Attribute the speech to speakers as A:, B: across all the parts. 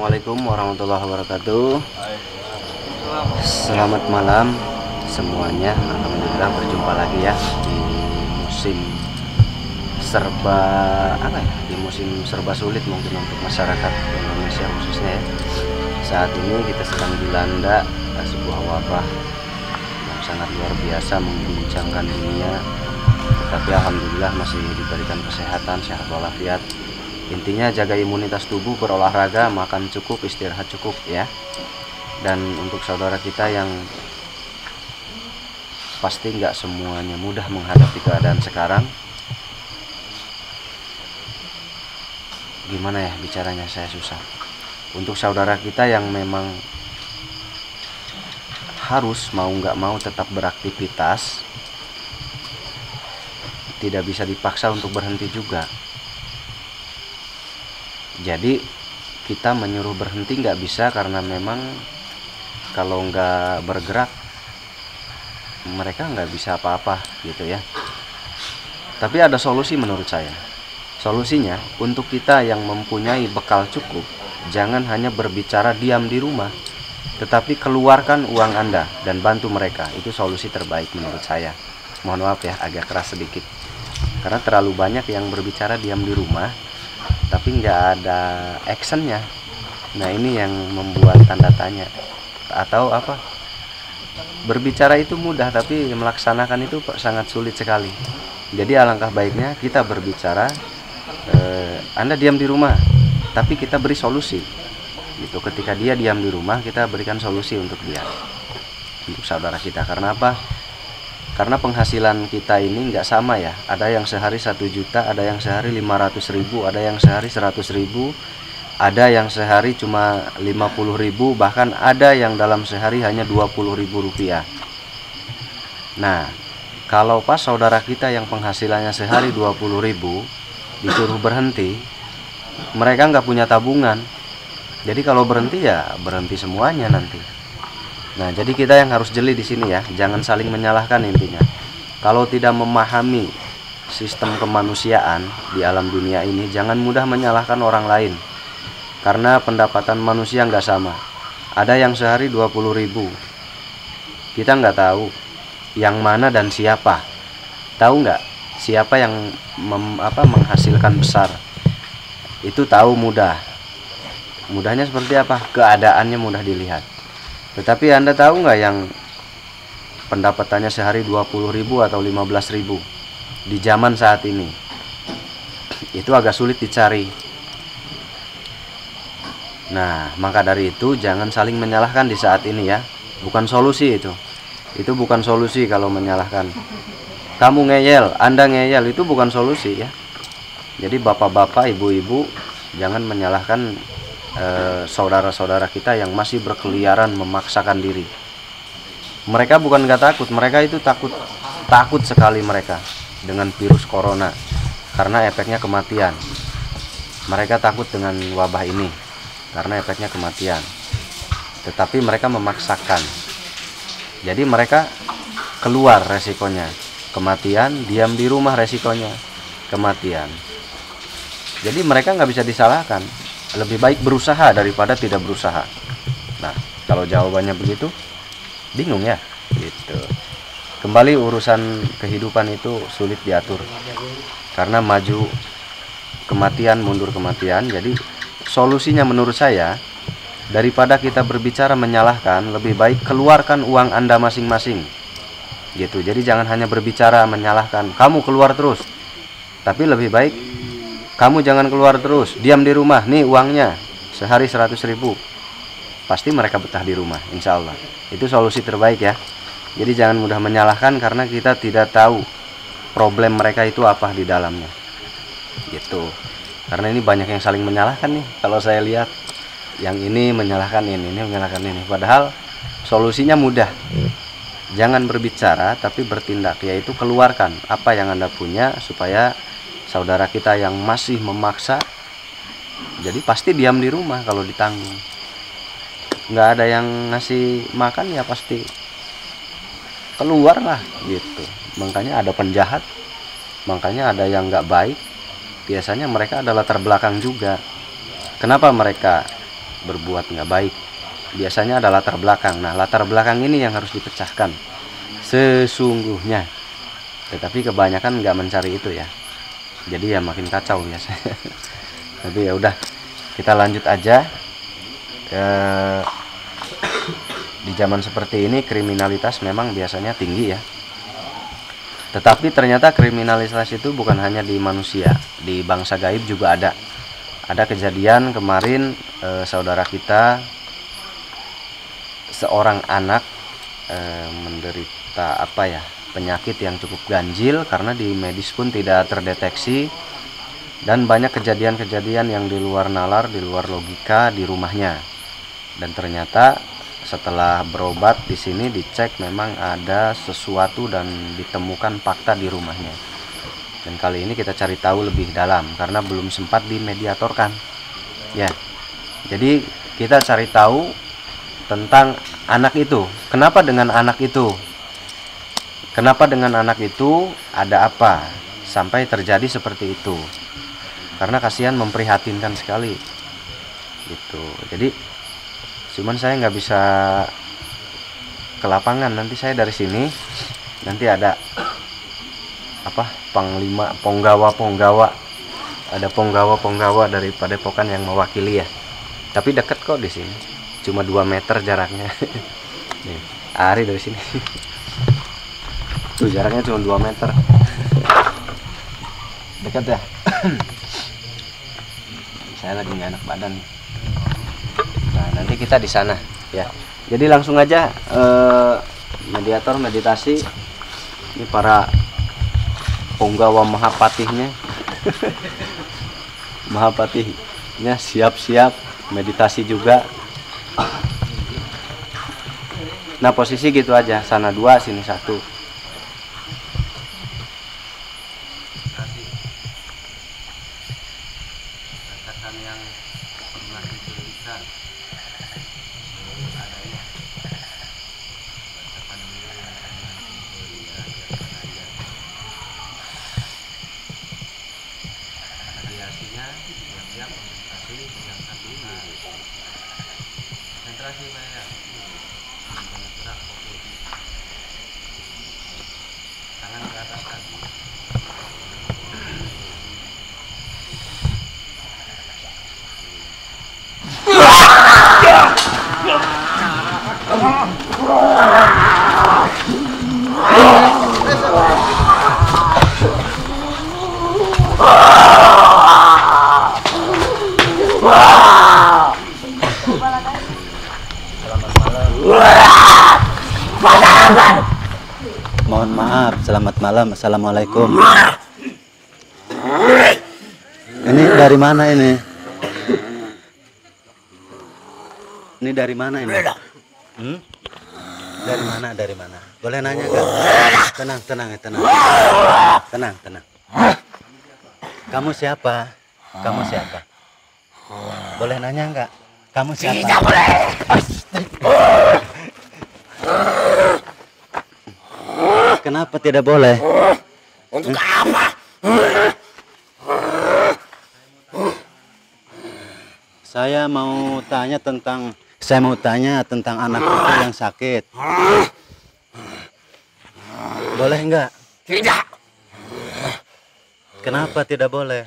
A: Assalamualaikum warahmatullahi wabarakatuh. Selamat malam semuanya. Alhamdulillah berjumpa lagi ya di musim di musim serba sulit mungkin untuk masyarakat Indonesia khususnya ya. Saat ini kita sedang dilanda sebuah wabah yang sangat luar biasa mengguncangkan dunia. Tetapi alhamdulillah masih diberikan kesehatan, sehat walafiat. Intinya jaga imunitas tubuh, berolahraga, makan cukup, istirahat cukup ya. Dan untuk saudara kita yang pasti nggak semuanya mudah menghadapi keadaan sekarang, gimana ya bicaranya, saya susah. Untuk saudara kita yang memang harus mau nggak mau tetap beraktivitas, tidak bisa dipaksa untuk berhenti juga. Jadi kita menyuruh berhenti nggak bisa, karena memang kalau nggak bergerak mereka nggak bisa apa-apa gitu ya. Tapi ada solusi menurut saya. Solusinya untuk kita yang mempunyai bekal cukup, jangan hanya berbicara diam di rumah, tetapi keluarkan uang Anda dan bantu mereka. Itu solusi terbaik menurut saya. Mohon maaf ya agak keras sedikit, karena terlalu banyak yang berbicara diam di rumah tapi nggak ada actionnya. Nah ini yang membuat tanda tanya. Atau apa, berbicara itu mudah tapi melaksanakan itu sangat sulit sekali. Jadi alangkah baiknya kita berbicara, Anda diam di rumah tapi kita beri solusi gitu. Ketika dia diam di rumah, kita berikan solusi untuk dia, untuk saudara kita. Karena apa? Karena penghasilan kita ini nggak sama ya. Ada yang sehari 1 juta, ada yang sehari 500.000, ada yang sehari 100.000, ada yang sehari cuma 50.000, bahkan ada yang dalam sehari hanya 20.000 rupiah. Nah, kalau pas saudara kita yang penghasilannya sehari 20.000 disuruh berhenti, mereka nggak punya tabungan. Jadi kalau berhenti ya berhenti semuanya nanti. Nah, jadi kita yang harus jeli di sini ya, jangan saling menyalahkan intinya. Kalau tidak memahami sistem kemanusiaan di alam dunia ini, jangan mudah menyalahkan orang lain. Karena pendapatan manusia nggak sama. Ada yang sehari 20.000. Kita nggak tahu yang mana dan siapa. Tahu nggak siapa yang menghasilkan besar? Itu tahu mudah. Mudahnya seperti apa? Keadaannya mudah dilihat. Tetapi Anda tahu nggak yang pendapatannya sehari 20.000 atau 15.000 di zaman saat ini? Itu agak sulit dicari. Nah, maka dari itu jangan saling menyalahkan di saat ini ya. Bukan solusi itu. Itu bukan solusi kalau menyalahkan. Kamu ngeyel, Anda ngeyel, itu bukan solusi ya. Jadi bapak-bapak, ibu-ibu, jangan menyalahkan saudara-saudara kita yang masih berkeliaran memaksakan diri. Mereka bukan nggak takut, mereka itu takut sekali mereka dengan virus corona, karena efeknya kematian. Mereka takut dengan wabah ini karena efeknya kematian. Tetapi mereka memaksakan. Jadi mereka keluar resikonya kematian, diam di rumah resikonya kematian. Jadi mereka nggak bisa disalahkan. Lebih baik berusaha daripada tidak berusaha. Nah, kalau jawabannya begitu, bingung ya gitu. Kembali urusan kehidupan itu sulit diatur, karena maju kematian, mundur kematian. Jadi solusinya menurut saya, daripada kita berbicara menyalahkan, lebih baik keluarkan uang Anda masing-masing gitu. Jadi jangan hanya berbicara menyalahkan, kamu keluar terus. Tapi lebih baik kamu jangan keluar terus, diam di rumah. Nih uangnya, sehari 100.000. Pasti mereka betah di rumah, insya Allah. Itu solusi terbaik ya. Jadi jangan mudah menyalahkan, karena kita tidak tahu problem mereka itu apa di dalamnya gitu. Karena ini banyak yang saling menyalahkan nih. Kalau saya lihat, yang ini menyalahkan ini menyalahkan ini. Padahal solusinya mudah. Jangan berbicara, tapi bertindak. Yaitu keluarkan apa yang Anda punya, supaya saudara kita yang masih memaksa, jadi pasti diam di rumah kalau ditanggung. Nggak ada yang ngasih makan ya pasti keluar lah gitu. Makanya ada penjahat, makanya ada yang nggak baik. Biasanya mereka adalah latar belakang juga. Kenapa mereka berbuat nggak baik. Biasanya ada latar belakang. Nah, latar belakang ini yang harus dipecahkan sesungguhnya. Tetapi kebanyakan nggak mencari itu ya. Jadi ya makin kacau biasanya. Tapi ya udah, kita lanjut aja. Di zaman seperti ini kriminalitas memang biasanya tinggi ya. Tetapi ternyata kriminalitas itu bukan hanya di manusia, di bangsa gaib juga ada. Ada kejadian kemarin saudara kita, seorang anak menderita penyakit yang cukup ganjil karena di medis pun tidak terdeteksi, dan banyak kejadian-kejadian yang di luar nalar, di luar logika di rumahnya. Dan ternyata setelah berobat di sini dicek memang ada sesuatu dan ditemukan fakta di rumahnya. Dan kali ini kita cari tahu lebih dalam karena belum sempat dimediatorkan. Ya. Jadi kita cari tahu tentang anak itu. Kenapa dengan anak itu? Kenapa dengan anak itu? Ada apa sampai terjadi seperti itu? Karena kasihan, memprihatinkan sekali. Gitu. Jadi cuman saya nggak bisa ke lapangan, nanti saya dari sini, nanti ada panglima, ponggawa ada ponggawa dari Padepokan yang mewakili ya. Tapi dekat kok di sini, cuma 2 meter jaraknya. Nih, Ari dari sini tuh jaraknya cuma 2 meter. Dekat ya. Saya lagi nggak enak badan. Nah, nanti kita di sana ya. Jadi langsung aja mediator meditasi. Ini para punggawa mahapatihnya. Mahapatihnya siap-siap meditasi juga. Nah, posisi gitu aja, sana 2 sini 1. Mohon maaf, selamat malam, assalamualaikum. Ini dari mana ini? Ini dari mana ini? Dari mana? Boleh nanya nggak? Tenang. Kamu siapa? Boleh nanya nggak? Kamu siapa? Tidak boleh. Kenapa tidak boleh?
B: Untuk apa?
A: Saya mau tanya tentang anak itu yang sakit. Boleh nggak?
B: Tidak.
A: Kenapa tidak boleh?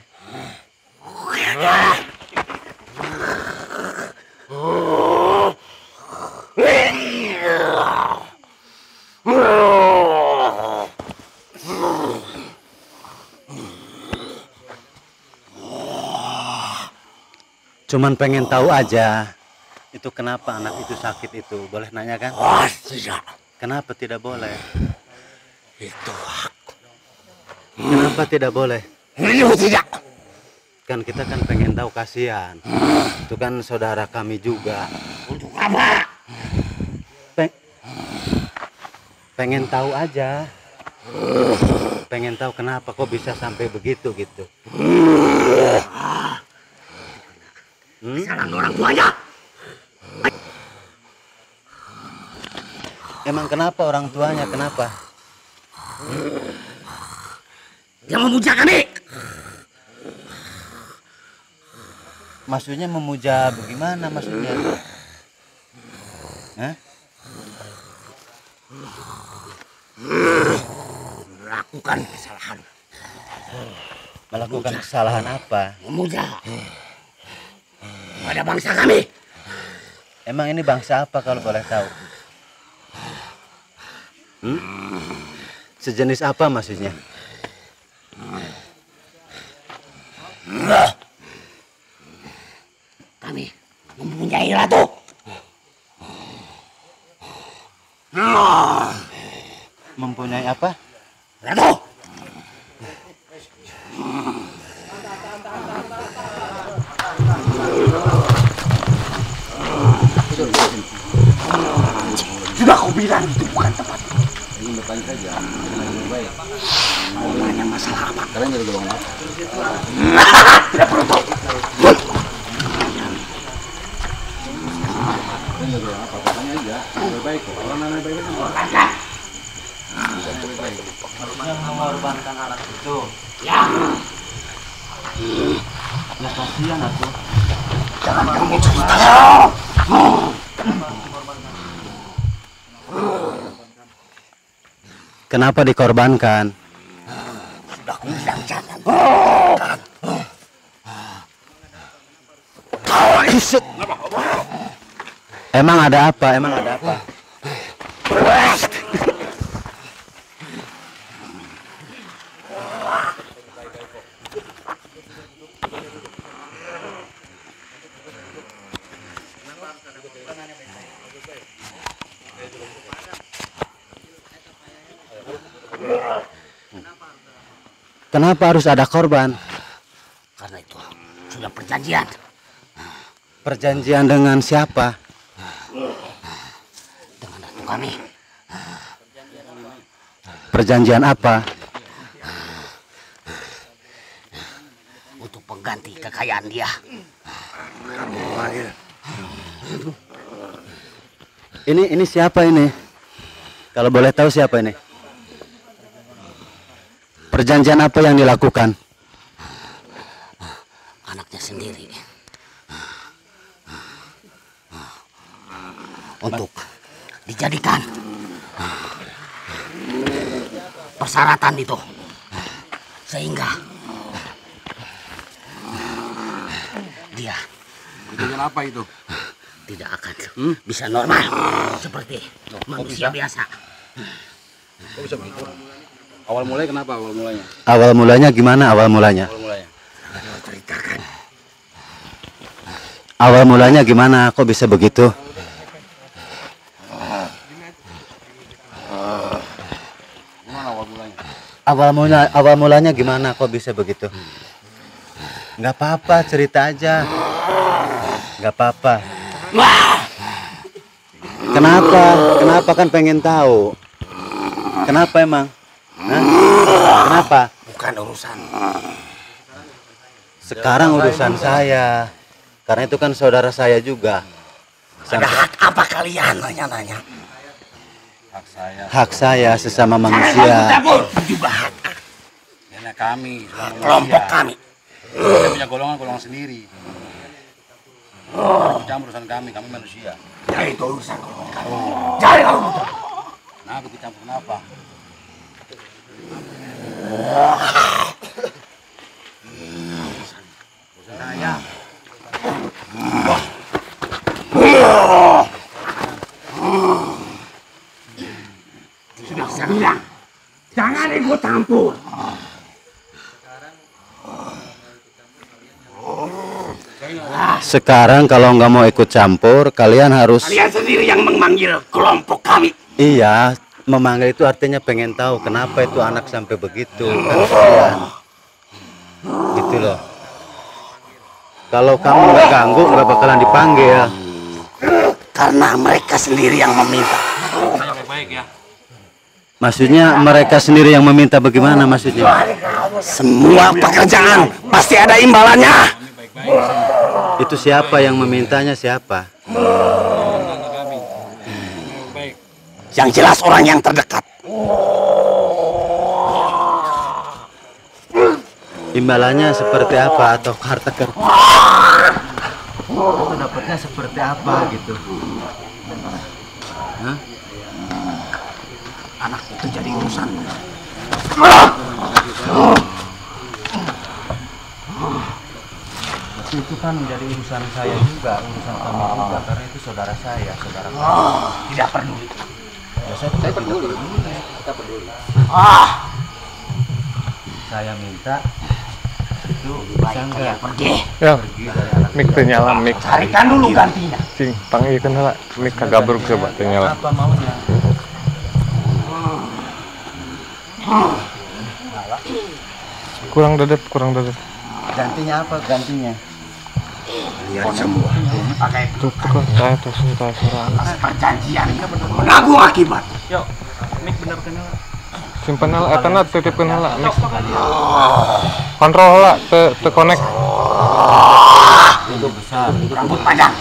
A: Cuman pengen tahu aja, itu kenapa anak itu sakit itu, boleh nanya kan?
B: Tidak.
A: Kenapa tidak boleh?
B: Itu aku.
A: Kenapa tidak boleh?
B: Itu tidak.
A: Kan kita kan pengen tahu, kasihan. Itu kan saudara kami juga.
B: Untuk apa?
A: Pengen tahu aja. Pengen tahu kenapa kok bisa sampai begitu gitu.
B: Kesalahan orang tuanya.
A: Emang kenapa orang tuanya, kenapa?
B: Dia memuja kami.
A: Maksudnya memuja bagaimana maksudnya? Hah?
B: Melakukan kesalahan.
A: Melakukan kesalahan apa?
B: Memuja pada bangsa kami.
A: Emang ini bangsa apa kalau boleh tahu? Sejenis apa maksudnya?
B: Kami mempunyai ratu.
A: Mempunyai apa?
B: Ratu. Sudah kau bilang itu bukan tempat.
A: Ini depan saja. Baik.
B: Mau nanya masalah apa?
A: Kalian dari golongan apa?
B: Tidak perlu tahu.
A: Kalian dari golongan apa? Tanya aja. Lebih baik kok. Orang anak baik kan? Lebih baik. Harusnya mengorbankan anak itu.
B: Ya.
A: Ya kasihan aku.
B: Jangan kamu cerita.
A: Kenapa dikorbankan?
B: Sudah aku bilang jangan.
A: Emang ada apa? Emang ada apa? Kenapa harus ada korban?
B: Karena itu sudah perjanjian.
A: Perjanjian dengan siapa?
B: Dengan ratu kami.
A: Perjanjian apa?
B: Untuk pengganti kekayaan dia.
A: Ini siapa ini? Kalau boleh tahu siapa ini? Perjanjian apa yang dilakukan?
B: Anaknya sendiri. Untuk dijadikan persyaratan itu. Sehingga dia
C: Perjanjian apa itu?
B: tidak akan bisa normal seperti manusia biasa.
C: Kok bisa begitu? Awal mulanya kenapa awal mulanya?
A: Awal mulanya gimana awal mulanya?
C: Awal mulanya.
B: Mau ceritakan.
A: Awal mulanya gimana? Kok bisa begitu?
C: Gimana awal mulanya?
A: Awal mulanya gimana? Kok bisa begitu? Nggak apa-apa, cerita aja. Nggak apa-apa. Kenapa? Kenapa kan pengen tahu? Kenapa emang? Hah? Kenapa?
B: Bukan urusan.
A: Sekarang urusan saya. Karena itu kan saudara saya juga.
B: Ada hak apa kalian nanya-nanya?
C: Hak saya.
A: Hak saya sesama
B: Kita
A: manusia.
B: pun juga hak
C: Karena kami selama
B: kelompok
C: manusia.
B: kami.
C: Kita punya golongan sendiri. Campur urusan kami manusia.
B: Ya itu urusan kelompok kami. Jangan kamu butuh.
C: Kenapa kita campur kenapa? Urusan saya.
B: Sudah saya bilang, jangan ikut campur.
A: Sekarang kalau nggak mau ikut campur, kalian harus...
B: Kalian sendiri yang memanggil kelompok kami.
A: Iya, memanggil itu artinya pengen tahu kenapa itu anak sampai begitu. Kan kasihan. Gitu loh. Kalau kamu nggak ganggu, nggak bakalan dipanggil.
B: Karena mereka sendiri yang meminta.
C: Saya baik-baik ya.
A: Maksudnya mereka sendiri yang meminta bagaimana maksudnya?
B: Semua pekerjaan pasti ada imbalannya.
A: Itu siapa yang memintanya siapa?
B: Yang jelas orang yang terdekat.
A: Imbalannya seperti apa atau harta Itu dapatnya seperti apa gitu?
B: Hah? Anak itu jadi urusan.
A: Itu kan menjadi urusan saya juga, urusan kami juga, karena itu saudara saya, saudara kami.
B: Tidak peduli.
A: Ya, saya peduli. Kita peduli. Saya minta itu bisa nggak
B: Pergi.
D: Ya,
A: pergi dari anak
D: mik teu nyala mik.
B: Carikan dulu gantinya.
D: Cing, panggilkeun heula. Mik kagabruk coba teu nyala.
A: apa maunya?
D: Kurang dedep, kurang dedep.
A: Gantinya apa? Gantinya?
B: Lihat semua. Pakai
D: Tuh kok saya terus serang.
B: perjanjian menanggung akibat.
D: Simpen heula etana titipkeun heula mik. Kontrol heula teu connect.
A: Itu besar.
B: Rambut panjang.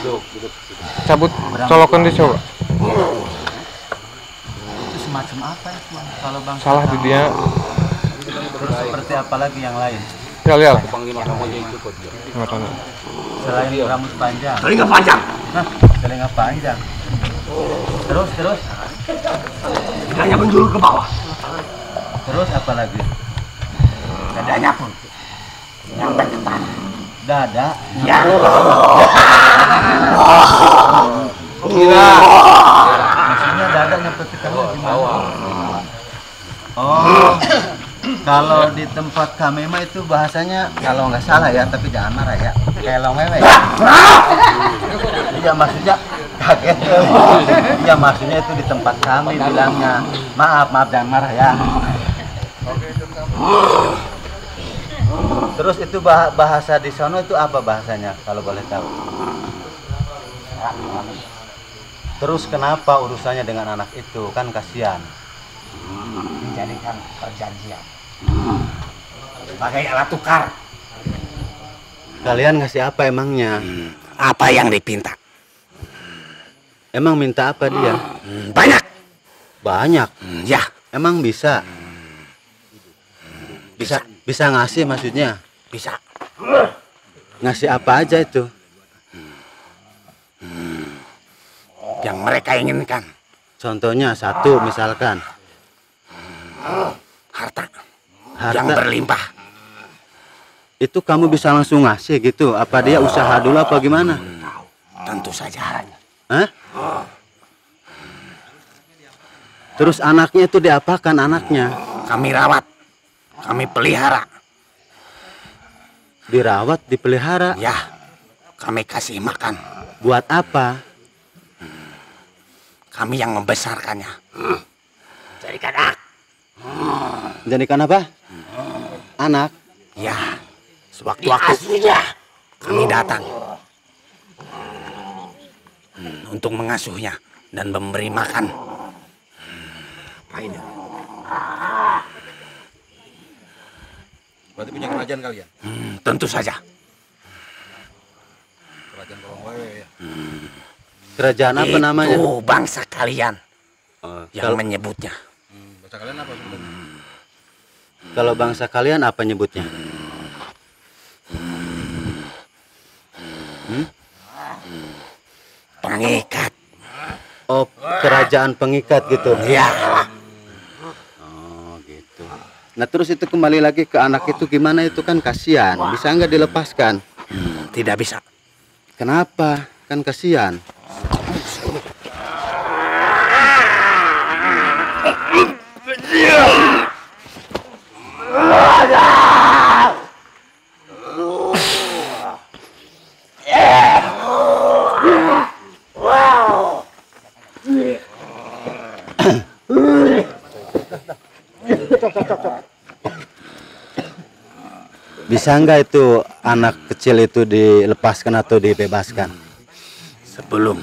D: Cabut colokeun deui coba.
A: Itu semacam apa itu? Kalau bang
D: Salah di dia.
A: terus seperti apa lagi yang lain?
D: Ya.
C: Panglima kamu itu kok.
D: Matana.
A: Selain rambut panjang.
B: Telinga panjang.
A: Hah? Telinga panjang. Terus.
B: Lidahnya menjulur ke bawah.
A: Terus apa lagi?
B: Dadanya pun nyampe ke tanah.
A: Dada.
B: Ya.
A: Maksudnya dada nyampe ke tangan gimana? Oh, kalau di tempat kami mah itu bahasanya kalau nggak salah ya, tapi jangan marah ya. Kayak longewe ya. Iya maksudnya kaget. Iya maksudnya itu di tempat kami bilangnya. Maaf jangan marah ya. Terus itu bahasa di sono itu apa bahasanya kalau boleh tahu? Terus kenapa urusannya dengan anak itu? Kan kasihan.
B: Dijadikan perjanjian. Sebagai alat tukar.
A: Kalian ngasih apa emangnya?
B: Apa yang dipinta?
A: Emang minta apa dia?
B: Banyak.
A: Banyak.
B: Ya.
A: Emang bisa? Bisa ngasih maksudnya?
B: Bisa.
A: Ngasih apa aja itu?
B: Yang mereka inginkan.
A: Contohnya satu misalkan.
B: Harta.
A: Harta.
B: Yang berlimpah.
A: Itu kamu bisa langsung ngasih gitu? Apa dia usaha dulu apa gimana?
B: Tentu saja.
A: Hah? Terus anaknya itu diapakan anaknya?
B: Kami rawat. Kami pelihara.
A: Dirawat, dipelihara.
B: Ya. Kami kasih makan.
A: Buat apa?
B: Kami yang membesarkannya. Jadikan anak.
A: Jadikan apa? Anak.
B: Ya. Sewaktu-waktu kami datang untuk mengasuhnya dan memberi makan.
C: Berarti punya kerajaan kalian?
B: Tentu saja.
C: Kerajaan Kolongwewe ya.
A: Kerajaan apa namanya?
B: Itu bangsa kalian yang
A: Kalau-
B: menyebutnya.
C: Bahasa kalian apa sebenarnya?
A: Kalau bangsa kalian apa nyebutnya?
B: Pengikat.
A: Oh, kerajaan pengikat gitu.
B: Ya.
A: Oh, gitu. Nah, terus itu kembali lagi ke anak itu gimana itu kan kasihan. Bisa nggak dilepaskan?
B: Tidak bisa.
A: Kenapa? Kan kasihan. Bisa nggak itu anak kecil itu dilepaskan atau dibebaskan?
B: Sebelum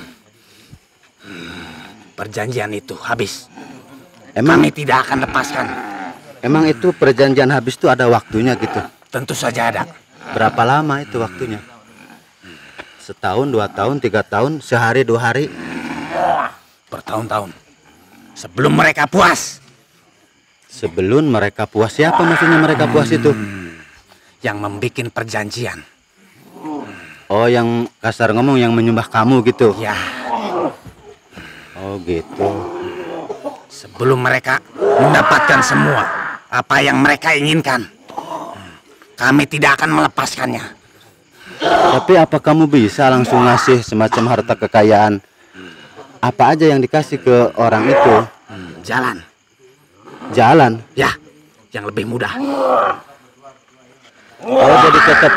B: perjanjian itu habis,
A: Emang
B: kami tidak akan lepaskan.
A: emang itu perjanjian habis itu ada waktunya gitu?
B: Tentu saja ada.
A: Berapa lama itu waktunya? Setahun, 2 tahun, 3 tahun, sehari, 2 hari?
B: Bertahun-tahun. Sebelum mereka puas.
A: Sebelum mereka puas, siapa maksudnya mereka puas itu?
B: Yang membuat perjanjian.
A: Oh, yang kasar ngomong yang menyembah kamu gitu.
B: Ya,
A: Oh, gitu.
B: sebelum mereka mendapatkan semua apa yang mereka inginkan, kami tidak akan melepaskannya.
A: Tapi apa kamu bisa langsung ngasih semacam harta kekayaan? Apa aja yang dikasih ke orang itu?
B: Jalan,
A: Jalan.
B: ya, yang lebih mudah.
A: Oh, jadi tetap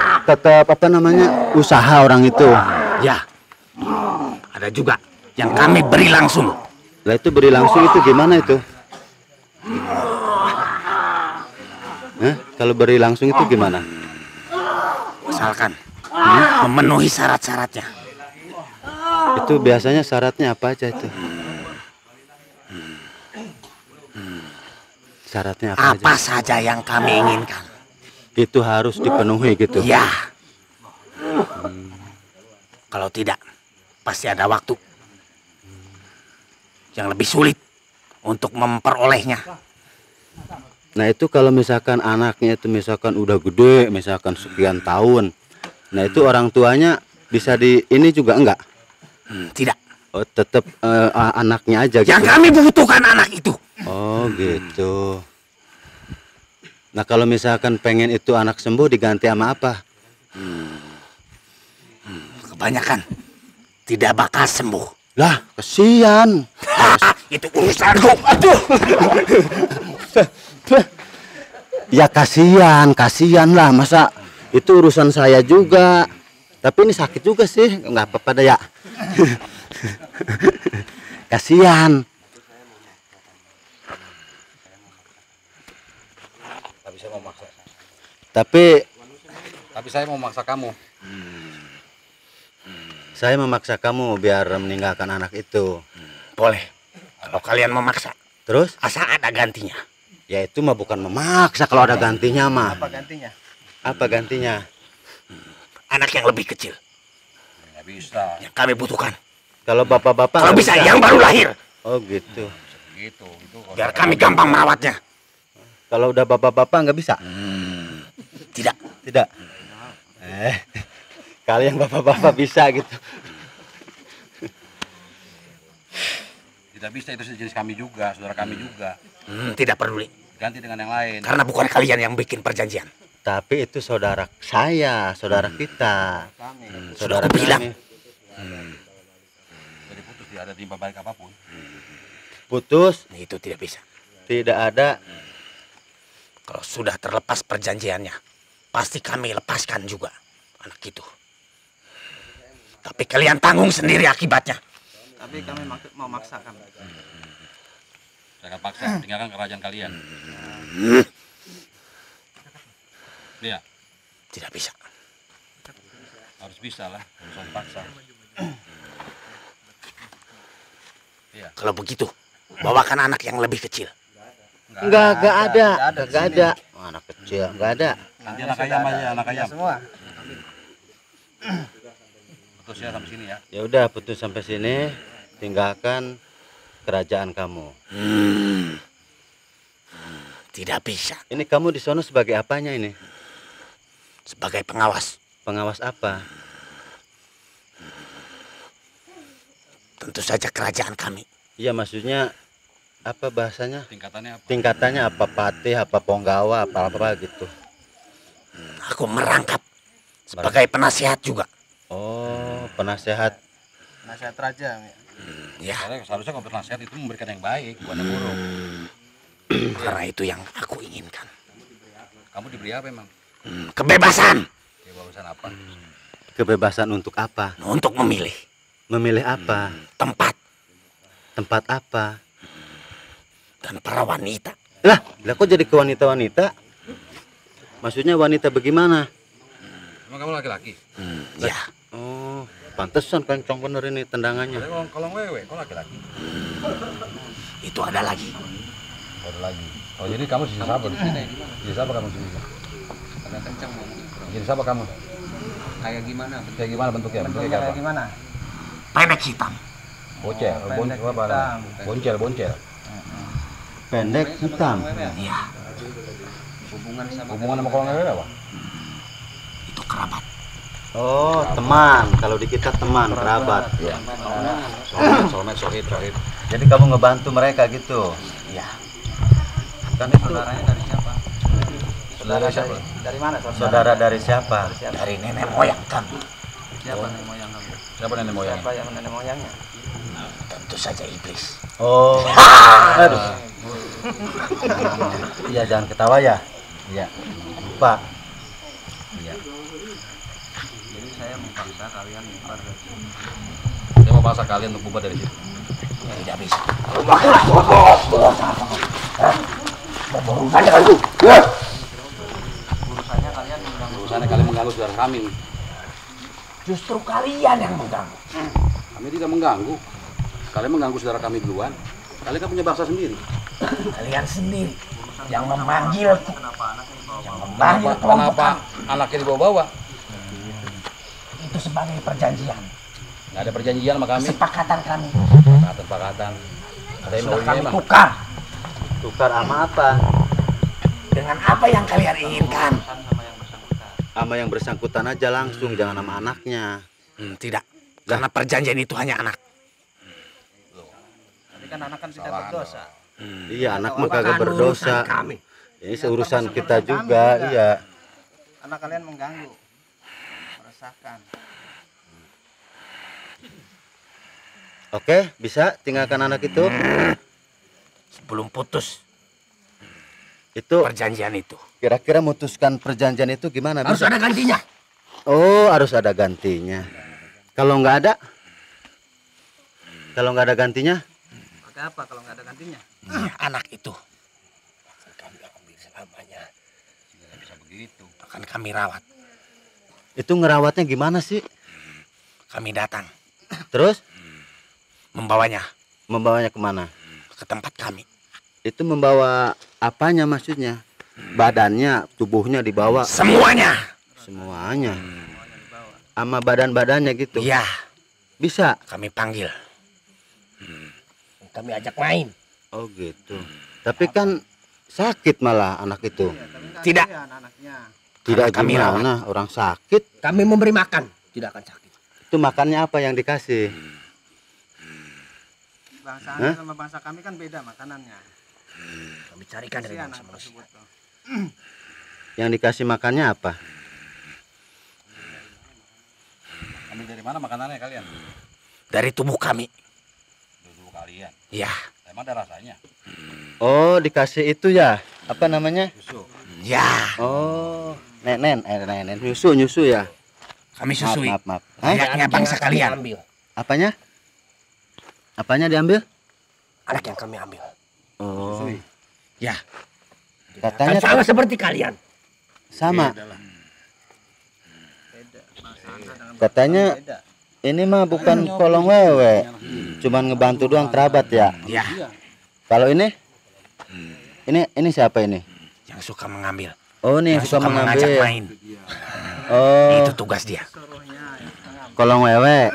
A: apa namanya? Usaha orang itu.
B: Ya, ada juga yang kami beri langsung.
A: Lah itu beri langsung itu gimana itu? Kalau beri langsung itu gimana?
B: Misalkan memenuhi syarat-syaratnya.
A: Itu biasanya syaratnya apa aja itu? Syaratnya apa aja?
B: Apa saja yang kami inginkan.
A: Itu harus dipenuhi gitu.
B: Ya. Kalau tidak, pasti ada waktu yang lebih sulit untuk memperolehnya.
A: Nah itu kalau misalkan anaknya itu misalkan udah gede, misalkan sekian tahun, nah itu orang tuanya bisa di ini juga enggak?
B: Tidak.
A: Oh, tetap anaknya aja gitu.
B: Yang kami butuhkan anak itu.
A: Oh gitu. Nah kalau misalkan pengen itu anak sembuh diganti sama apa?
B: Kebanyakan tidak bakal sembuh.
A: Lah kesian.
B: Itu urusanku. Aduh.
A: Ya kasihan lah, masa itu urusan saya juga. Tapi ini sakit juga sih, nggak apa-apa dah ya. Kasihan.
C: Tapi saya mau maksa.
A: Tapi
C: Tapi saya mau maksa kamu.
A: saya memaksa kamu biar meninggalkan anak itu.
B: Boleh. Kalau kalian memaksa,
A: Terus?
B: asal ada gantinya.
A: Ya itu mah bukan memaksa kalau ada gantinya mah.
E: Apa gantinya?
A: Apa gantinya?
B: Anak yang lebih kecil.
C: Nggak bisa.
B: Yang kami butuhkan.
A: Kalau bapak-bapak
B: Kalau
A: nggak
B: bisa, yang baru lahir.
A: Oh gitu.
C: Gitu. Itu kalau
B: Biar kami gampang merawatnya.
A: Kalau udah bapak-bapak nggak bisa?
B: Tidak.
A: Tidak. Kalian bapak-bapak bisa gitu.
C: tidak bisa, itu sejenis kami juga, saudara kami juga.
B: Tidak peduli.
C: Ganti dengan yang lain.
B: Karena bukan kalian yang bikin perjanjian.
A: Tapi itu saudara saya, saudara kita. Saudara
B: Sudah kubilang.
A: kami.
C: Jadi putus, tidak ada timba balik apapun.
A: Putus,
B: Itu tidak bisa.
A: tidak ada.
B: Kalau sudah terlepas perjanjiannya, pasti kami lepaskan juga anak itu. Tapi kalian tanggung sendiri akibatnya.
E: Tapi kami mau maksakan.
C: Saya akan paksa, tinggalkan kerajaan kalian. Iya,
B: Tidak bisa.
C: harus bisa lah, harus dipaksa. Iya.
B: Kalau begitu, bawakan anak yang lebih kecil.
A: Enggak ada. Enggak ada. Oh, anak kecil, enggak ada.
C: Nanti anak ayam aja, anak ayam.
E: Semua.
C: Putus ya sampai sini ya.
A: Ya udah putus sampai sini, tinggalkan kerajaan kamu.
B: Tidak bisa.
A: Ini kamu di sono sebagai apanya ini?
B: Sebagai pengawas,
A: Pengawas apa?
B: tentu saja kerajaan kami.
A: Iya maksudnya apa bahasanya?
C: Tingkatannya apa?
A: Tingkatannya apa patih, apa ponggawa, apa gitu.
B: Aku merangkap sebagai penasihat juga.
A: Oh, penasehat.
E: Nasihat raja.
B: Ya,
C: Soalnya seharusnya kalau bernasihat itu memberikan yang baik, bukan yang buruk.
B: karena itu yang aku inginkan.
C: Kamu diberi apa emang?
B: Kebebasan
C: Kebebasan apa?
A: Kebebasan untuk apa?
B: untuk memilih
A: Memilih apa?
B: tempat
A: Tempat apa?
B: dan para wanita.
A: Lah kok jadi ke wanita-wanita? Maksudnya wanita bagaimana?
C: Emang kamu laki-laki?
B: Ya,
A: Oh, pantesan kencang bener ini tendangannya.
C: Tapi kalau wewe, kau laki-laki?
B: itu ada lagi.
C: Baru lagi. Oh jadi kamu sisa siapa di sini? Sisa siapa kamu di sini?
E: Agak kencang ngomong.
C: Jadi siapa kamu?
E: Kayak gimana?
C: Kayak gimana bentuknya? Bentuknya
E: Bentuknya
C: kayak
E: kayak
C: apa?
E: gimana?
B: Pendek hitam.
C: Bocel,
E: Oh, pendek
C: apa?
E: hitam.
C: Boncel.
A: Pendek hitam.
B: Ya,
E: Hubungan sama
C: Hubungan sama kolong wewe apa?
B: itu kerabat.
A: Oh, teman. Kalau di kita teman, kerabat. Ya.
C: Sohib.
A: Jadi kamu ngebantu mereka gitu.
B: Ya.
A: Kan itu
E: Saudaranya dari siapa?
C: Saudara siapa?
E: Dari mana?
A: saudara dari siapa?
B: Dari nenek moyang kami.
E: Siapa nenek moyang kamu?
C: Siapa nenek moyang?
E: Siapa yang nenek moyangnya?
B: Tentu saja iblis.
A: Oh. Aduh. Iya, jangan ketawa ya. Iya. Lupa. Iya.
E: Jadi saya memaksa kalian bubar dari sini.
C: Saya mau paksa kalian untuk bubar dari situ.
B: Tidak bisa.
E: Urusannya kalian mengganggu.
C: Urusannya kalian mengganggu saudara kami.
B: Justru kalian yang mengganggu.
C: Kami tidak mengganggu. Kalian mengganggu saudara kami duluan. Kalian kan punya bangsa sendiri.
B: Kalian sendiri yang memanggilku.
E: Kenapa anaknya dibawa?
B: Yang memanggil kelompok
C: Kenapa anaknya dibawa-bawa?
B: kami. Itu sebagai perjanjian.
C: Nggak ada perjanjian sama kami.
B: Kesepakatan kami.
C: Pakatan. Ada yang
B: Sudah
C: maunya
B: kami
C: emang.
B: tukar.
A: Tukar sama apa?
B: Dengan apa yang kalian inginkan.
E: Sama yang bersangkutan.
A: Sama yang bersangkutan aja langsung, jangan sama anaknya.
B: Tidak. Karena perjanjian itu hanya anak.
E: Tapi kan anak kan tidak berdosa.
A: Iya, anak mah kagak berdosa.
B: Kami.
A: Ini seurusan kita juga, iya.
E: Anak kalian mengganggu, meresahkan.
A: Oke, bisa tinggalkan anak itu.
B: Sebelum putus
A: Itu
B: perjanjian itu.
A: kira-kira memutuskan perjanjian itu gimana?
B: Harus
A: Bisa?
B: ada gantinya.
A: Oh, harus ada gantinya. Kalau nggak ada? Kalau nggak ada gantinya?
E: Pakai apa kalau nggak ada gantinya?
B: Anak itu akan kami ambil selamanya.
C: Tidak bisa begitu.
B: Akan kami rawat.
A: Itu ngerawatnya gimana sih?
B: Kami datang
A: Terus
B: membawanya
A: membawanya kemana?
B: ke tempat kami.
A: Itu membawa apanya maksudnya? Badannya, tubuhnya dibawa
B: Semuanya.
A: semuanya. Sama badan-badannya gitu.
B: Iya,
A: Bisa.
B: kami panggil. Kami ajak main.
A: Oh gitu. Tapi kan sakit malah anak itu.
B: Tidak.
E: Anaknya.
A: Tidak
B: Karena kami
A: gimana, orang sakit.
B: Kami memberi makan, tidak akan sakit.
A: Itu makannya apa yang dikasih?
E: Bangsa
A: Hah?
E: Anda sama bangsa kami kan beda makanannya.
B: Kami carikan dari
E: Kasihan
B: bangsa
E: anak
B: manusia.
E: tersebut tuh.
A: Yang dikasih makannya apa?
C: Ambil dari mana makanannya kalian?
B: Dari tubuh kami.
C: Dulu kalian.
B: Ya,
C: Emang ada rasanya?
A: Oh, dikasih itu ya. Apa namanya?
C: Susu.
B: ya.
A: Oh, nenen, nyusu ya.
B: Kami susui.
A: Maaf. Hah?
B: Layaknya bangsa kalian.
A: Apanya? Apanya diambil?
B: Anak yang kami ambil.
A: Oh,
B: Ya.
A: katanya
B: Kan sama seperti kalian.
A: sama.
E: Beda. Bangsa Anda dengan
A: Katanya
E: beda.
A: ini mah bukan kolong wewe, cuman ngebantu doang kerabat ya.
B: Ya,
A: Kalau ini siapa ini?
B: yang suka mengambil.
A: Oh, ini yang
B: Yang
A: suka
B: suka mengajak
A: mengambil.
B: main.
A: Oh,
B: Itu tugas dia.
E: Suruhnya yang tengah.
A: kolong wewe.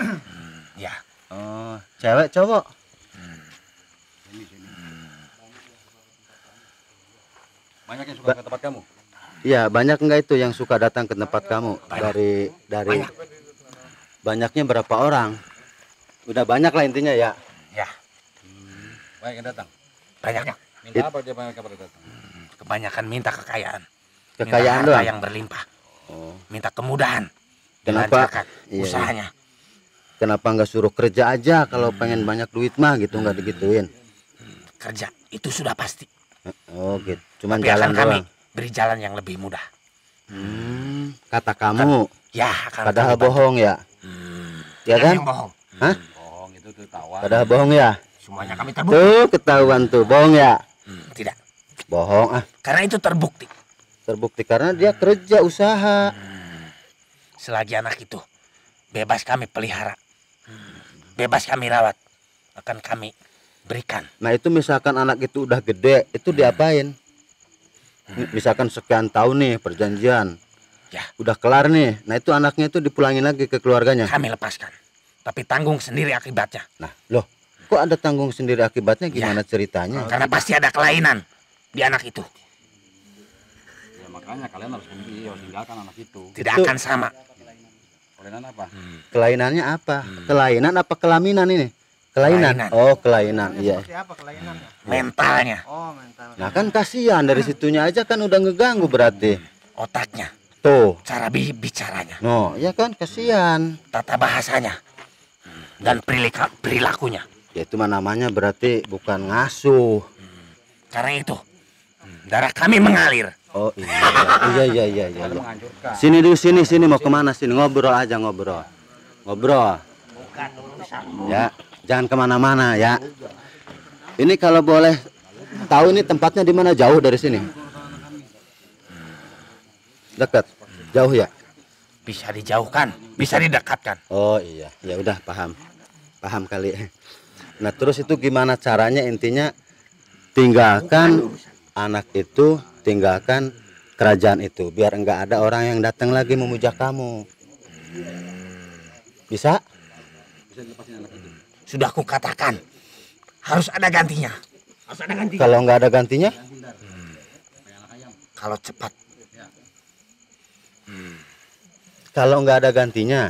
B: Ya.
A: Oh, cewek cowok?
C: Banyak yang suka ke tempat kamu?
A: Iya, banyak enggak itu yang suka datang ke tempat kamu? Dari banyaknya berapa orang? Udah banyak lah intinya ya.
B: Ya,
C: Banyak yang datang.
B: banyaknya.
C: Minta apa dia banyak kabar datang?
B: Kebanyakan minta kekayaan.
A: Kekayaan
B: minta harta
A: doang.
B: yang berlimpah.
A: Oh,
B: Minta kemudahan.
A: Kenapa?
B: Dilancarkan
A: Iya.
B: usahanya.
A: kenapa nggak suruh kerja aja kalau pengen banyak duit mah gitu, nggak digituin?
B: Kerja itu sudah pasti.
A: Oh gitu, cuman
B: Tapi
A: jalan
B: akan kami
A: doang.
B: beri jalan yang lebih mudah.
A: Kata kamu,
B: Ya, akan
A: padahal
B: kami bantu.
A: bohong ya, ya
B: Tidak
A: kan?
B: yang bohong.
A: Hah?
C: Bohong itu tuh tawar.
A: Padahal bohong ya.
B: Semuanya kami terbukti.
A: Tuh ketahuan tuh, bohong ya.
B: Tidak.
A: Bohong ah,
B: Karena itu terbukti.
A: terbukti karena dia kerja usaha.
B: Selagi anak itu bebas kami pelihara. Bebas kami rawat. Akan kami berikan.
A: Nah itu misalkan anak itu udah gede, itu diapain? Misalkan sekian tahun nih perjanjian,
B: Ya,
A: udah kelar nih. Nah itu anaknya itu dipulangin lagi ke keluarganya.
B: kami lepaskan. Tapi tanggung sendiri akibatnya.
A: Nah loh, kok ada tanggung sendiri akibatnya? Gimana ceritanya?
B: Karena pasti ada kelainan di anak itu.
C: Ya makanya kalian harus tinggalkan anak itu.
B: Tidak
A: Itu-
B: akan sama.
C: Kelainan apa?
A: Kelainannya apa? Kelainan apa kelaminan ini? Kelainan.
B: Kelainan.
A: Oh, kelainan. Iya.
F: Seperti apa kelainannya?
B: Mentalnya,
F: Oh, mental.
A: Nah, kan kasihan dari situnya aja kan udah ngeganggu berarti.
B: otaknya,
A: Tuh.
B: cara bicaranya,
A: No, ya kan kasihan.
B: tata bahasanya, dan perilakunya.
A: Ya itu mah namanya berarti bukan ngasuh.
B: Karena itu, darah kami mengalir.
A: Oh iya. Iya. Sini dulu sini mau kemana sini ngobrol aja ngobrol. Ya, jangan kemana-mana ya. Ini kalau boleh tahu ini tempatnya di mana, jauh dari sini? Dekat, jauh ya?
B: Bisa dijauhkan, bisa didekatkan.
A: Oh iya, ya udah paham kali. Nah terus itu gimana caranya, intinya tinggalkan anak itu, tinggalkan kerajaan itu, biar enggak ada orang yang datang lagi memuja kamu. Bisa?
B: Sudah aku katakan, harus ada gantinya.
A: Kalau nggak ada gantinya?
B: Kalau cepat,
A: Kalau nggak ada gantinya?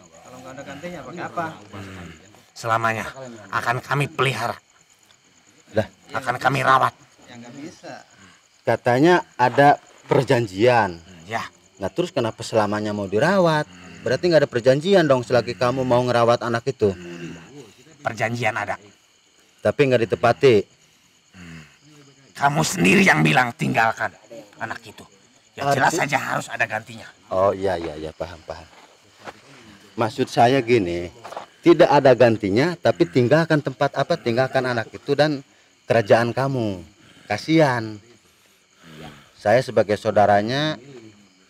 F: Kalau nggak ada gantinya pakai apa?
B: selamanya akan kami pelihara,
A: Dah,
B: akan kami rawat.
F: Ya nggak bisa.
A: katanya ada perjanjian.
B: Ya,
A: Nah terus kenapa selamanya mau dirawat? Berarti nggak ada perjanjian dong selagi kamu mau ngerawat anak itu.
B: perjanjian ada.
A: Tapi nggak ditepati.
B: Kamu sendiri yang bilang tinggalkan anak itu. Ya jelas
A: Arti-
B: saja harus ada gantinya.
A: Oh iya paham. Maksud saya gini, tidak ada gantinya, tapi tinggalkan tempat apa? Tinggalkan anak itu dan kerajaan kamu. Kasihan. Saya sebagai saudaranya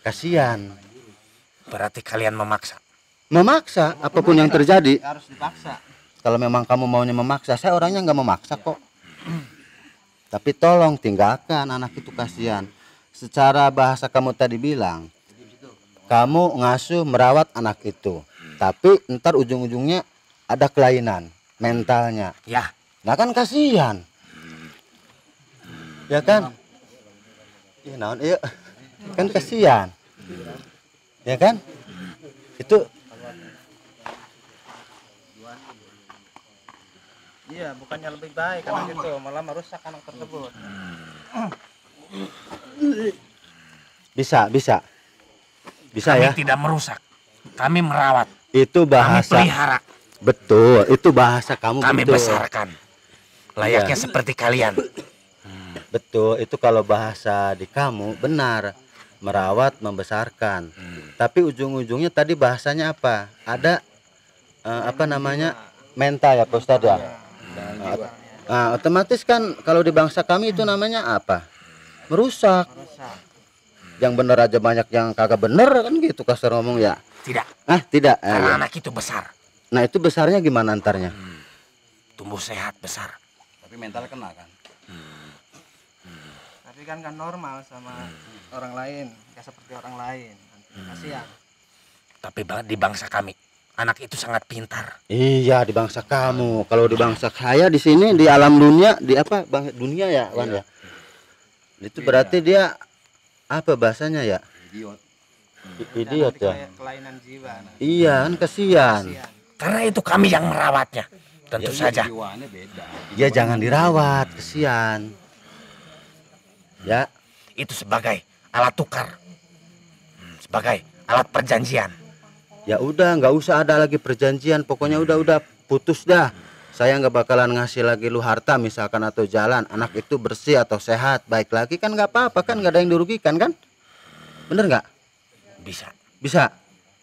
A: kasihan.
B: Berarti kalian memaksa.
A: Memaksa apapun yang terjadi.
F: Harus dipaksa.
A: Kalau memang kamu maunya memaksa, saya orangnya nggak memaksa kok. Tapi tolong tinggalkan anak itu, kasihan. Secara bahasa kamu tadi bilang, kamu ngasuh merawat anak itu. Tapi ntar ujung-ujungnya ada kelainan mentalnya.
B: Ya,
A: Nah kan kasihan. Ya kan? Ih, naon ieu? Kan kasihan. Ya kan? Itu
F: Iya, bukannya lebih baik anak itu, malah merusak anak tersebut.
A: bisa
B: kami
A: ya.
B: tidak merusak. Kami merawat.
A: Itu
B: Kami
A: bahasa.
B: pelihara.
A: Betul, itu bahasa kamu.
B: Kami
A: betul.
B: besarkan. Layaknya
A: Iya.
B: seperti kalian.
A: Betul, itu kalau bahasa di kamu benar, merawat, membesarkan. Tapi ujung-ujungnya tadi bahasanya apa? Ada apa namanya, mental ya Pak Ustadz ya. Otomatis kan kalau di bangsa kami itu namanya apa? Merusak. Yang benar aja banyak yang kagak bener kan gitu kasar ngomong ya.
B: Tidak,
A: Tidak.
B: karena
A: Ya.
B: anak itu besar.
A: Nah itu besarnya gimana antarnya?
B: Tumbuh sehat, besar.
C: Tapi mental kena kan.
F: Tapi kan normal sama orang lain, nggak seperti orang lain. Kasihan.
B: Tapi di bangsa kami, anak itu sangat pintar.
A: Iya di bangsa kamu. Kalau di bangsa saya di sini di alam dunia, di apa bang dunia ya Wan ya. Itu berarti dia apa bahasanya ya?
C: Idiot.
A: Idiot ya.
F: Kelainan jiwa. Nah.
A: Iya kan kasihan.
F: Kasihan.
B: Karena itu kami yang merawatnya. Tentu saja.
C: Jiwanya beda.
A: Dia jangan dirawat, kasihan. Ya,
B: Itu sebagai alat tukar. Sebagai alat perjanjian.
A: ya udah nggak usah ada lagi perjanjian. Pokoknya udah putus dah. Saya nggak bakalan ngasih lagi lu harta misalkan atau jalan. Anak itu bersih atau sehat, baik lagi kan nggak apa-apa kan, nggak ada yang dirugikan kan? Bener nggak?
B: Bisa,
A: Bisa,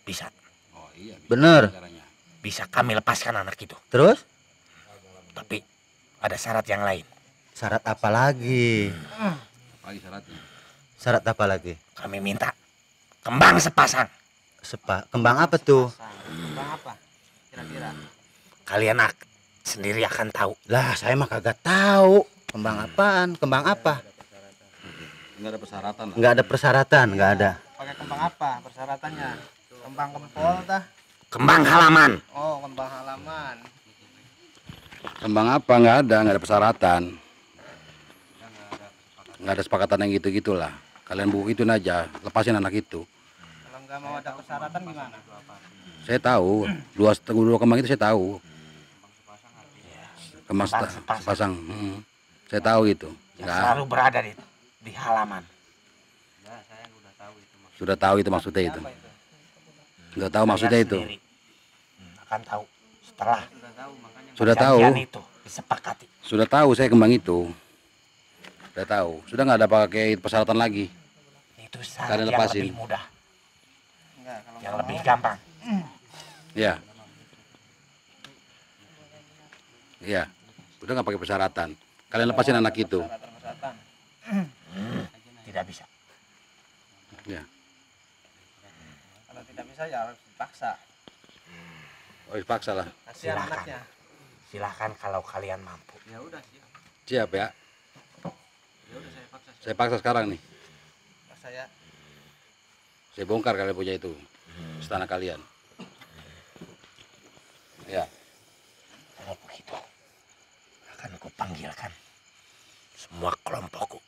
B: bisa.
C: Oh iya.
A: bener.
C: Caranya.
B: Bisa kami lepaskan anak itu.
A: Terus
B: Tapi ada syarat yang lain.
A: syarat apa lagi?
C: Apalagi syaratnya.
A: Syarat apa lagi?
B: Kami minta kembang sepasang.
A: Kembang apa tuh?
F: Bang apa? Kira-kira.
B: Kalian sendiri akan tahu.
A: Lah saya mah kagak tahu. Kembang apaan? Kembang apa?
C: Enggak ada persyaratan lah.
A: Nggak ada persyaratan, nggak ada.
F: Pakai kembang apa persyaratannya? Kembang kempol tah?
B: Kembang halaman.
F: Oh, kembang halaman.
C: Kembang apa? Nggak ada persyaratan. Nggak ada sepakatan yang gitu-gitulah. Kalian buku itu aja, lepasin anak itu.
F: Kalau nggak mau ada persyaratan gimana?
C: Saya tahu, dua kembang itu saya tahu. Kembang sepasang. Saya tahu itu.
B: Yang selalu berada di halaman.
E: Ya, saya udah tahu itu maksudnya.
C: Sudah tahu itu maksudnya itu.
F: Apa itu?
C: Sudah tahu maksudnya
B: Kalian
C: itu.
B: sendiri, akan tahu setelah
E: Sudah tahu makanya
C: Sudah tahu.
B: perjanjian itu disepakati.
C: Sudah tahu saya kembang itu. Sudah tahu. Sudah nggak ada pakai persyaratan lagi.
B: Itu syarat
C: Kalian
B: yang
C: lepasin.
B: lebih mudah,
F: Enggak, kalau
B: yang
F: nggak
B: lebih
F: mau,
B: gampang.
C: Ya. Iya. Udah nggak pakai persyaratan. Kalian lepasin anak itu.
F: persyaratan.
B: Tidak bisa.
C: Ya.
F: Kalau tidak bisa ya harus dipaksa.
C: Oh, dipaksa lah.
F: Kasihan
B: Silakan.
F: anaknya.
B: Silahkan kalau kalian mampu.
E: ya udah siap.
C: Siap ya.
E: Ya udah saya paksa.
C: Saya paksa sekarang nih.
F: Paksa ya.
C: Saya bongkar kalian punya itu. Istana kalian. Ya.
B: Kalau begitu, akan kupanggilkan semua kelompokku.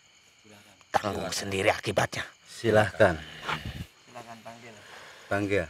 B: Tanggung sendiri akibatnya.
A: Silahkan.
F: Silakan panggil.
A: Panggil.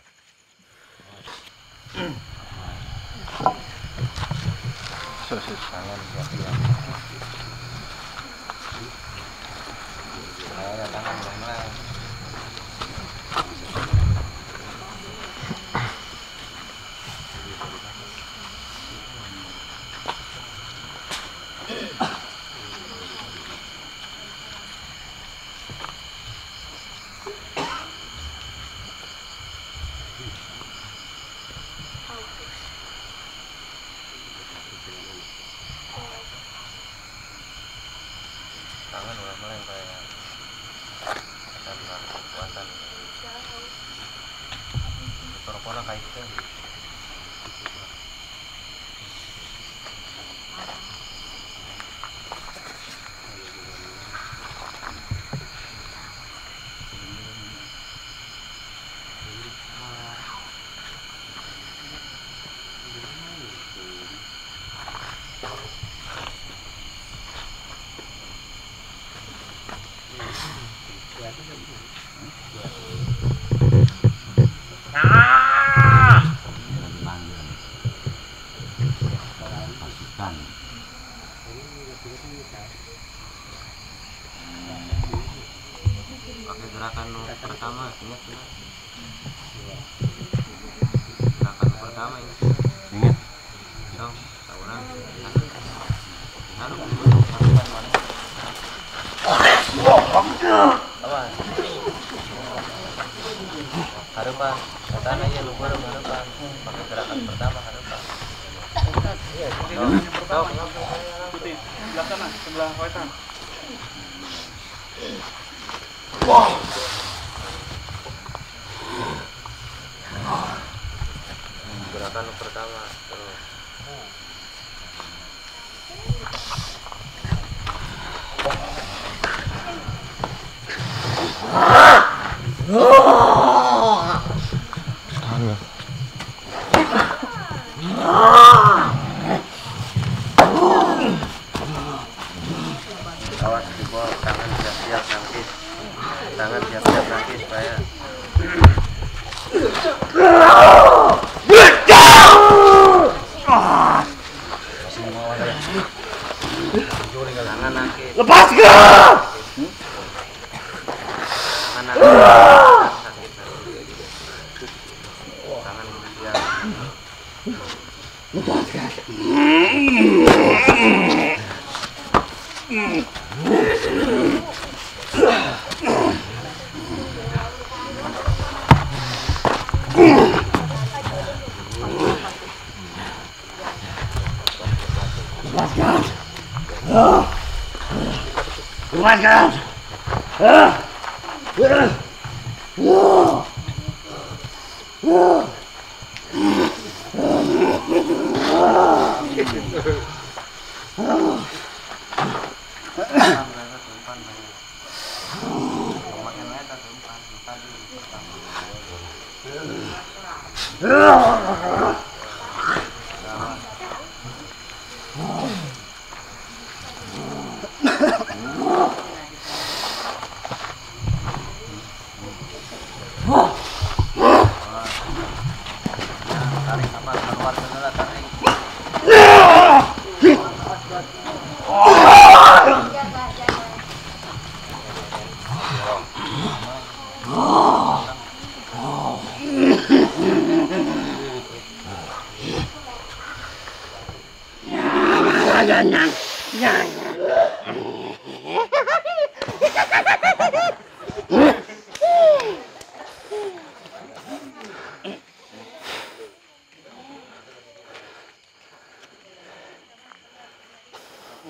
E: Tangan udah mulai kayak karena kekuatan. Corona kayak itu. Pakai gerakan pertama ingat ya. Gerakan pertama ini.
A: Ingat.
E: Dong, saudara. Harapan, katanya ya lu baru harapan. Pakai gerakan pertama harapan.
D: Sebelah wetan.
E: Gerakan pertama terus.
A: Awas di bawah, tangan siap-siap nangkis. Tangan siap-siap nangkis supaya tangan nangkis. Lepaskan! Tangan nangkis. Sakit nanti. Tangan siap.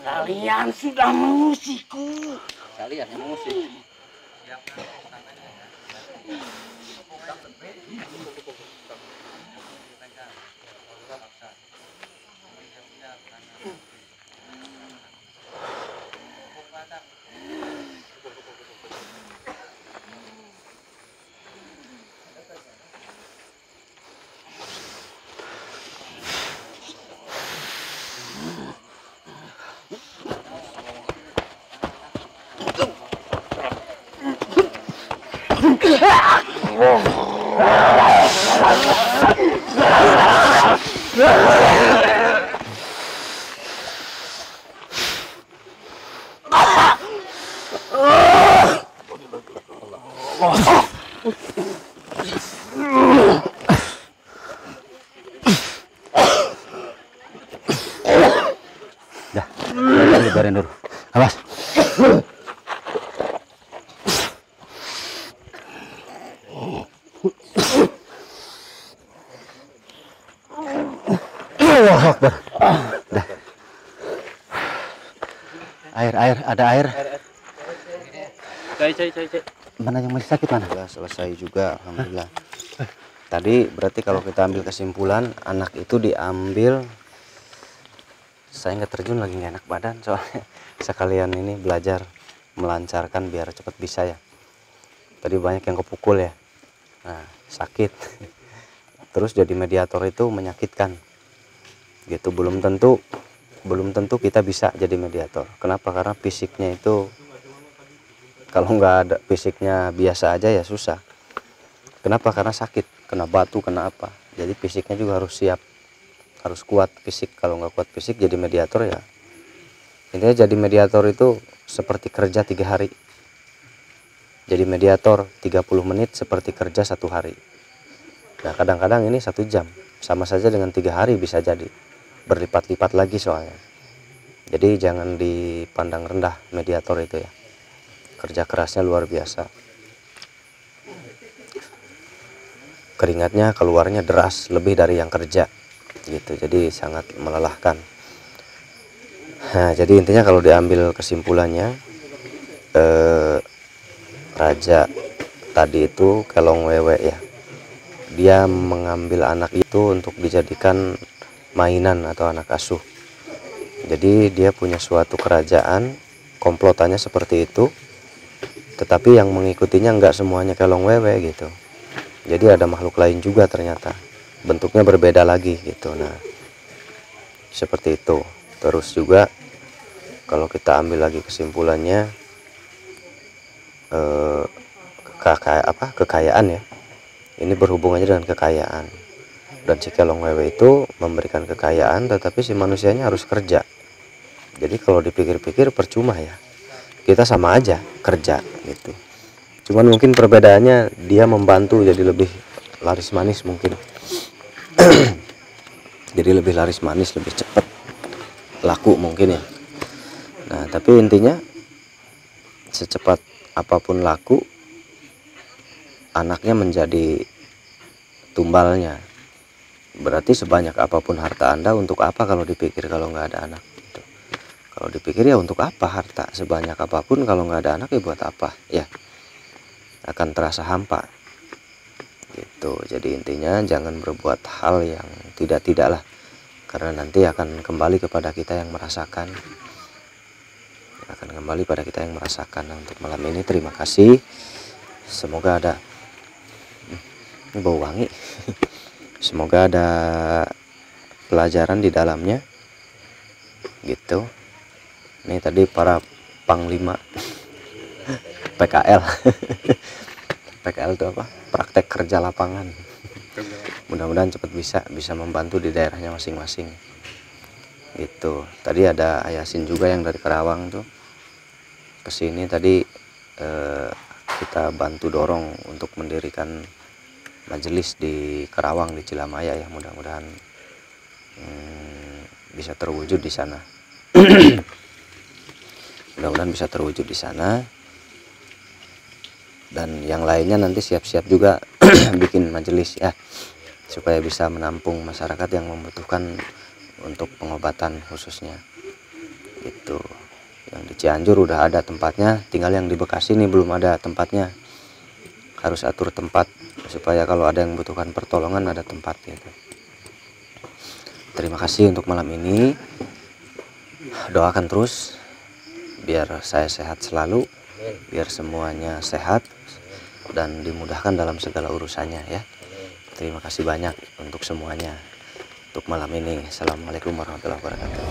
B: Kalian sudah mengusikku.
C: Kalian yang mengusik.
A: Dah, lebarin dulu. Awas. Allahu Akbar. Dah. Air, ada air.
E: Cai.
A: Mana yang masih sakit mana? Selesai juga, alhamdulillah. Tadi berarti kalau kita ambil kesimpulan, anak itu diambil. Saya nggak terjun lagi, nggak enak badan soalnya. Sekalian ini belajar melancarkan biar cepat bisa ya. Tadi banyak yang kepukul ya. Nah, sakit. Terus jadi mediator itu menyakitkan. Gitu, belum tentu kita bisa jadi mediator. Kenapa? Karena fisiknya itu kalau nggak ada fisiknya biasa aja ya susah. Kenapa? Karena sakit, kena batu, kena apa. Jadi fisiknya juga harus siap, harus kuat fisik. Kalau nggak kuat fisik jadi mediator ya. Intinya jadi mediator itu seperti kerja 3 hari. Jadi mediator 30 menit seperti kerja 1 hari. Nah kadang-kadang ini 1 jam, sama saja dengan 3 hari bisa jadi. Berlipat-lipat lagi soalnya. Jadi jangan dipandang rendah mediator itu ya. Kerja kerasnya luar biasa. Keringatnya keluarnya deras, lebih dari yang kerja gitu. Jadi sangat melelahkan. Nah, jadi intinya kalau diambil kesimpulannya, raja tadi itu kelong wewe ya. Dia mengambil anak itu untuk dijadikan mainan atau anak asuh. Jadi dia punya suatu kerajaan, komplotannya seperti itu. Tetapi yang mengikutinya nggak semuanya kelong wewe gitu. Jadi ada makhluk lain juga ternyata. Bentuknya berbeda lagi gitu. Nah, seperti itu. Terus juga kalau kita ambil lagi kesimpulannya, kekayaan ya. Ini berhubungannya dengan kekayaan. Dan si kelong wewe itu memberikan kekayaan, tetapi si manusianya harus kerja. Jadi kalau dipikir-pikir percuma ya. Kita sama aja kerja gitu. Cuman mungkin perbedaannya dia membantu jadi lebih laris manis mungkin. Jadi lebih laris manis, lebih cepat laku mungkin ya. Nah tapi intinya secepat apapun laku, anaknya menjadi tumbalnya. Berarti sebanyak apapun harta Anda, untuk apa kalau dipikir kalau nggak ada anak gitu. Kalau dipikir ya untuk apa harta sebanyak apapun kalau nggak ada anak ya buat apa ya, akan terasa hampa gitu. Jadi intinya jangan berbuat hal yang tidak lah, karena nanti akan kembali kepada kita yang merasakan. Nah, untuk malam ini terima kasih. Semoga ada bau wangi. Semoga ada pelajaran di dalamnya gitu. Ini tadi para panglima PKL. PKL itu apa? Praktek kerja lapangan. Mudah-mudahan cepat bisa membantu di daerahnya masing-masing. Gitu. Tadi ada Ayasin juga yang dari Karawang tuh kesini tadi, kita bantu dorong untuk mendirikan majelis di Karawang, di Cilamaya ya. Mudah-mudahan bisa terwujud di sana. Mudah-mudahan bisa terwujud di sana. Dan yang lainnya nanti siap-siap juga bikin majelis ya, supaya bisa menampung masyarakat yang membutuhkan untuk pengobatan khususnya. Itu yang di Cianjur udah ada tempatnya, tinggal yang di Bekasi ini belum ada tempatnya. Harus atur tempat supaya kalau ada yang membutuhkan pertolongan ada tempat gitu. Terima kasih untuk malam ini. Doakan terus biar saya sehat selalu, biar semuanya sehat dan dimudahkan dalam segala urusannya ya. Terima kasih banyak untuk semuanya untuk malam ini. Assalamualaikum warahmatullahi wabarakatuh.